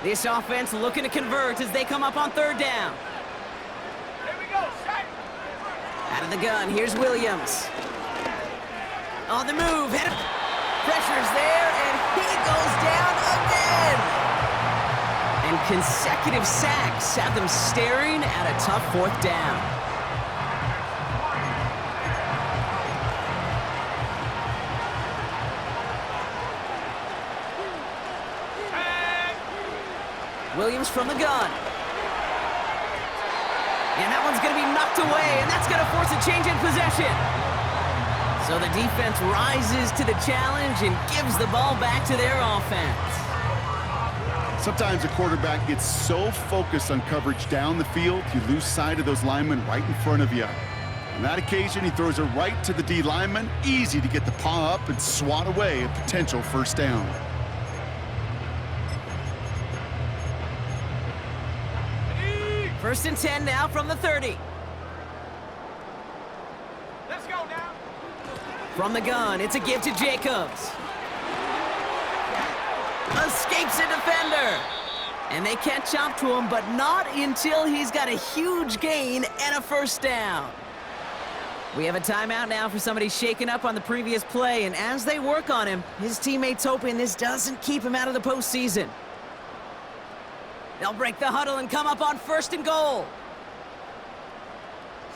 This offense looking to convert as they come up on third down. Here we go, set. Out of the gun, here's Williams. On the move, pressure's there, and he goes down again. And consecutive sacks have them staring at a tough fourth down. Williams from the gun. And that one's going to be knocked away, and that's going to force a change in possession. So the defense rises to the challenge and gives the ball back to their offense. Sometimes a quarterback gets so focused on coverage down the field, you lose sight of those linemen right in front of you. On that occasion, he throws it right to the D lineman. Easy to get the paw up and swat away a potential first down. First and 10 now from the 30. Let's go now. From the gun, it's a give to Jacobs. Escapes a defender. And they catch up to him, but not until he's got a huge gain and a first down. We have a timeout now for somebody shaken up on the previous play, and as they work on him, his teammates hoping this doesn't keep him out of the postseason. They'll break the huddle and come up on first and goal.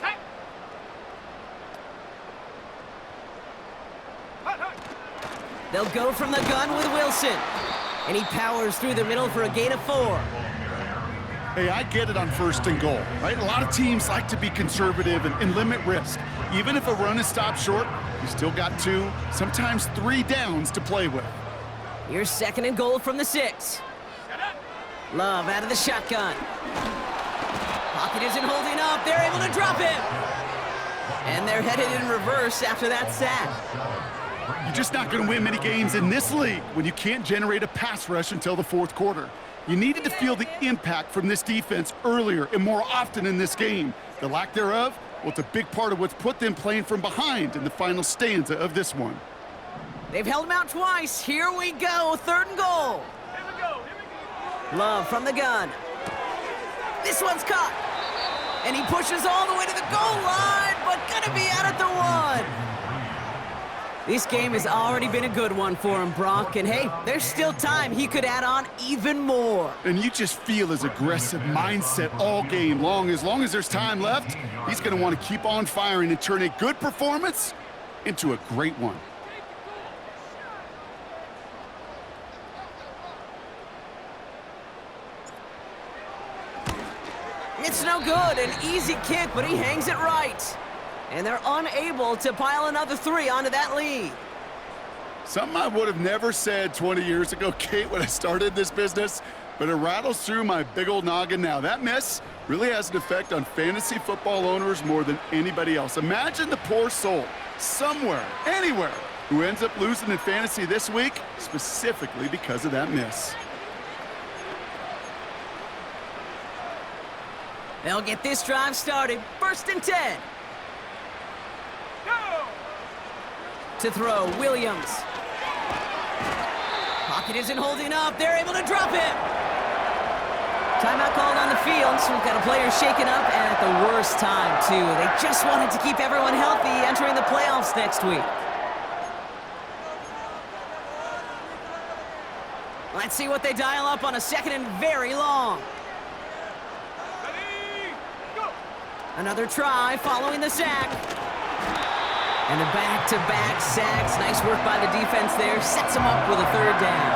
Set. Hut, hut. They'll go from the gun with Wilson. And he powers through the middle for a gain of 4. Hey, I get it on first and goal, right? A lot of teams like to be conservative and limit risk. Even if a run is stopped short, you still got 2, sometimes 3 downs to play with. Here's second and goal from the 6. Set up. Love out of the shotgun. Pocket isn't holding up. They're able to drop him. And they're headed in reverse after that sack. You're just not going to win many games in this league when you can't generate a pass rush until the fourth quarter. You needed to feel the impact from this defense earlier and more often in this game. The lack thereof, well, it's a big part of what's put them playing from behind in the final stanza of this one. They've held him out twice. Here we go. Third and goal. Here we go. Here we go. Love from the gun. This one's caught. And he pushes all the way to the goal line, but gonna be out at the 1. This game has already been a good one for him, Brock. And hey, there's still time. He could add on even more. And you just feel his aggressive mindset all game long. As long as there's time left, he's going to want to keep on firing and turn a good performance into a great one. It's no good. An easy kick, but he hangs it right. And they're unable to pile another 3 onto that lead. Something I would have never said 20 years ago, Kate, when I started this business, but it rattles through my big old noggin now. That miss really has an effect on fantasy football owners more than anybody else. Imagine the poor soul somewhere, anywhere, who ends up losing in fantasy this week, specifically because of that miss. They'll get this drive started. First and 10. To throw, Williams. Pocket isn't holding up. They're able to drop him. Timeout called on the field, so we've got a player shaken up and at the worst time, too. They just wanted to keep everyone healthy entering the playoffs next week. Let's see what they dial up on a second and very long. Ready, go. Another try following the sack. And the back-to-back sacks. Nice work by the defense there. Sets them up with a third down.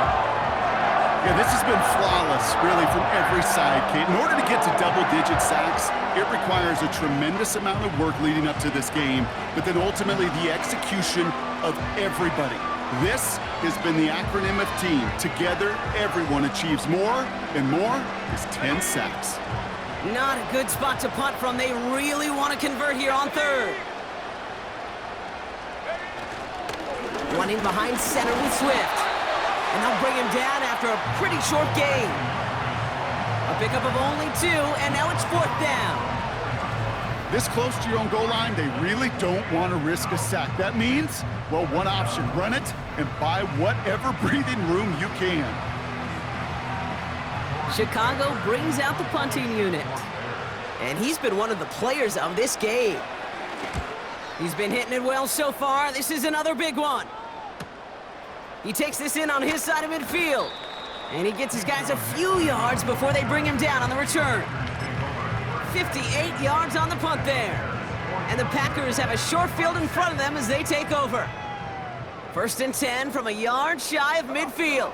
Yeah, this has been flawless, really, from every side, Kate. In order to get to double-digit sacks, it requires a tremendous amount of work leading up to this game, but then ultimately the execution of everybody. This has been the acronym of team. Together, everyone achieves more, and more is 10 sacks. Not a good spot to punt from. They really want to convert here on third. Running behind center with Swift. And they'll bring him down after a pretty short gain. A pickup of only 2, and now it's fourth down. This close to your own goal line, they really don't want to risk a sack. That means, well, one option, run it and buy whatever breathing room you can. Chicago brings out the punting unit. And he's been one of the players of this game. He's been hitting it well so far. This is another big one. He takes this in on his side of midfield. And he gets his guys a few yards before they bring him down on the return. 58 yards on the punt there. And the Packers have a short field in front of them as they take over. 1st and 10 from a yard shy of midfield.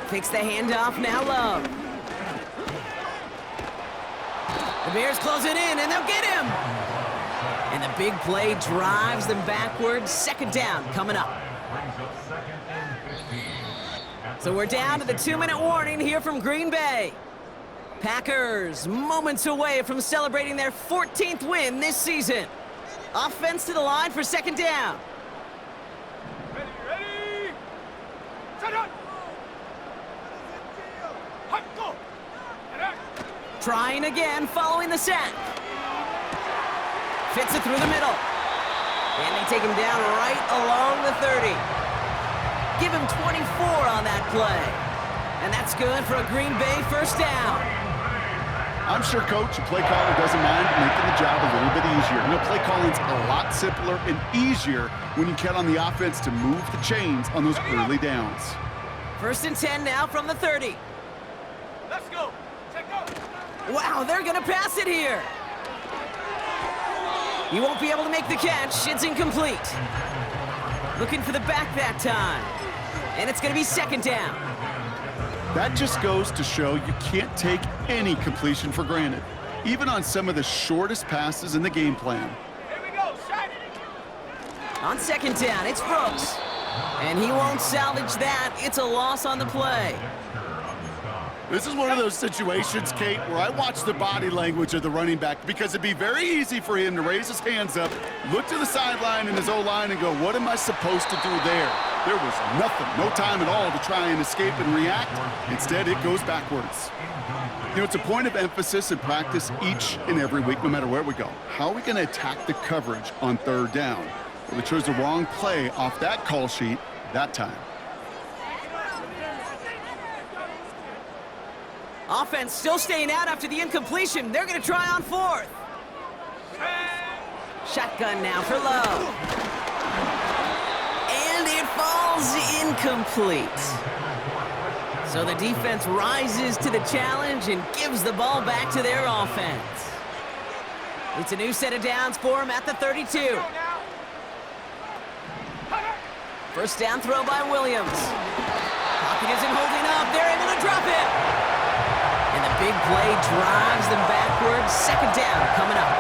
Takes the handoff, now Love. The Bears close it in, and they'll get him. And the big play drives them backwards. 2nd down coming up. So we're down to the 2-minute warning here from Green Bay. Packers moments away from celebrating their 14th win this season. Offense to the line for 2nd down. Ready? Set up! Hot, go! Get up! Trying again following the sack. Fits it through the middle. And they take him down right along the 30. Give him 24 on that play. And that's good for a Green Bay 1st down. I'm sure, Coach, a play caller doesn't mind making the job a little bit easier. You know, play calling's a lot simpler and easier when you count on the offense to move the chains on those early downs. 1st and 10 now from the 30. Let's go! Take go! Wow, they're going to pass it here. He won't be able to make the catch. It's incomplete. Looking for the back that time. And it's going to be 2nd down. That just goes to show you can't take any completion for granted, even on some of the shortest passes in the game plan. Here we go, shot! On 2nd down, it's Brooks. And he won't salvage that. It's a loss on the play. This is one of those situations, Kate, where I watch the body language of the running back because it'd be very easy for him to raise his hands up, look to the sideline in his O-line and go, what am I supposed to do there? There was nothing, no time at all to try and escape and react. Instead, it goes backwards. You know, it's a point of emphasis in practice each and every week, no matter where we go. How are we going to attack the coverage on 3rd down? Well, we chose the wrong play off that call sheet that time. Offense still staying out after the incompletion. They're going to try on 4th. Shotgun now for Love. And it falls incomplete. So the defense rises to the challenge and gives the ball back to their offense. It's a new set of downs for him at the 32. 1st down throw by Williams. Pocket isn't holding up. They're able to drop it. And the big play drives them backwards. 2nd down coming up.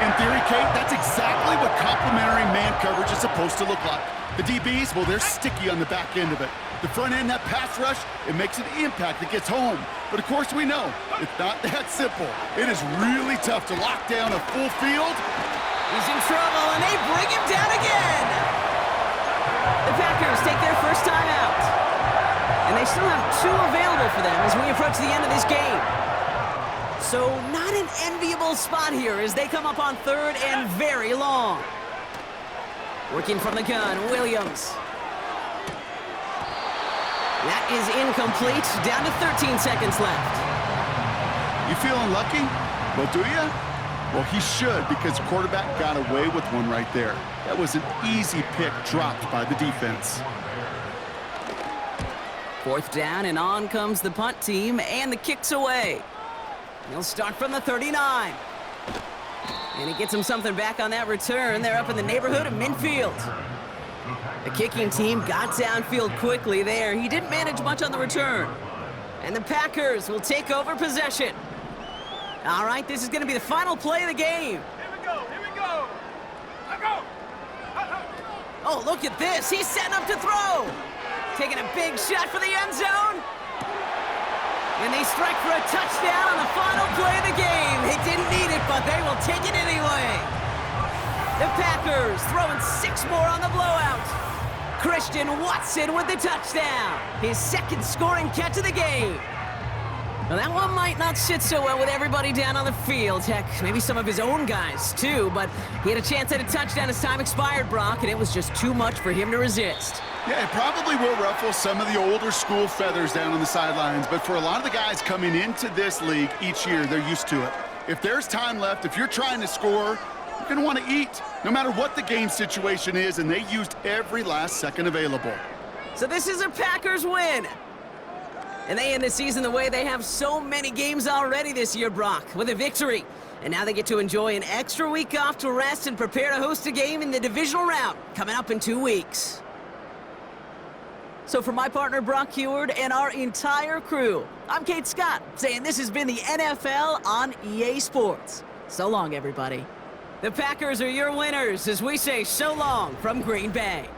In theory, Kate, that's exactly what complementary man coverage is supposed to look like. The DBs, well, they're sticky on the back end of it. The front end, that pass rush, it makes an impact that gets home. But of course we know, it's not that simple. It is really tough to lock down a full field. He's in trouble, and they bring him down again. The Packers take their 1st time out. And they still have 2 available for them as we approach the end of this game. So not an enviable spot here as they come up on 3rd and very long. Working from the gun, Williams. That is incomplete. Down to 13 seconds left. You feeling lucky? Well, do you? Well, he should, because the quarterback got away with one right there. That was an easy pick dropped by the defense. 4th down, and on comes the punt team, and the kick's away. He'll start from the 39. And he gets him something back on that return. They're up in the neighborhood of midfield. The kicking team got downfield quickly there. He didn't manage much on the return. And the Packers will take over possession. All right, this is going to be the final play of the game. Here we go, here we go! Let go! Oh, look at this. He's setting up to throw. Taking a big shot for the end zone. And they strike for a touchdown on the final play of the game. They didn't need it, but they will take it anyway. The Packers throwing 6 more on the blowout. Christian Watson with the touchdown. His 2nd scoring catch of the game. Well, that one might not sit so well with everybody down on the field. Heck, maybe some of his own guys, too. But he had a chance at a touchdown as time expired, Brock, and it was just too much for him to resist. Yeah, it probably will ruffle some of the older school feathers down on the sidelines, but for a lot of the guys coming into this league each year, they're used to it. If there's time left, if you're trying to score, you're going to want to eat, no matter what the game situation is, and they used every last second available. So this is a Packers win. And they end the season the way they have so many games already this year, Brock, with a victory. And now they get to enjoy an extra week off to rest and prepare to host a game in the divisional round coming up in 2 weeks. So for my partner, Brock Heward, and our entire crew, I'm Kate Scott, saying this has been the NFL on EA Sports. So long, everybody. The Packers are your winners as we say so long from Green Bay.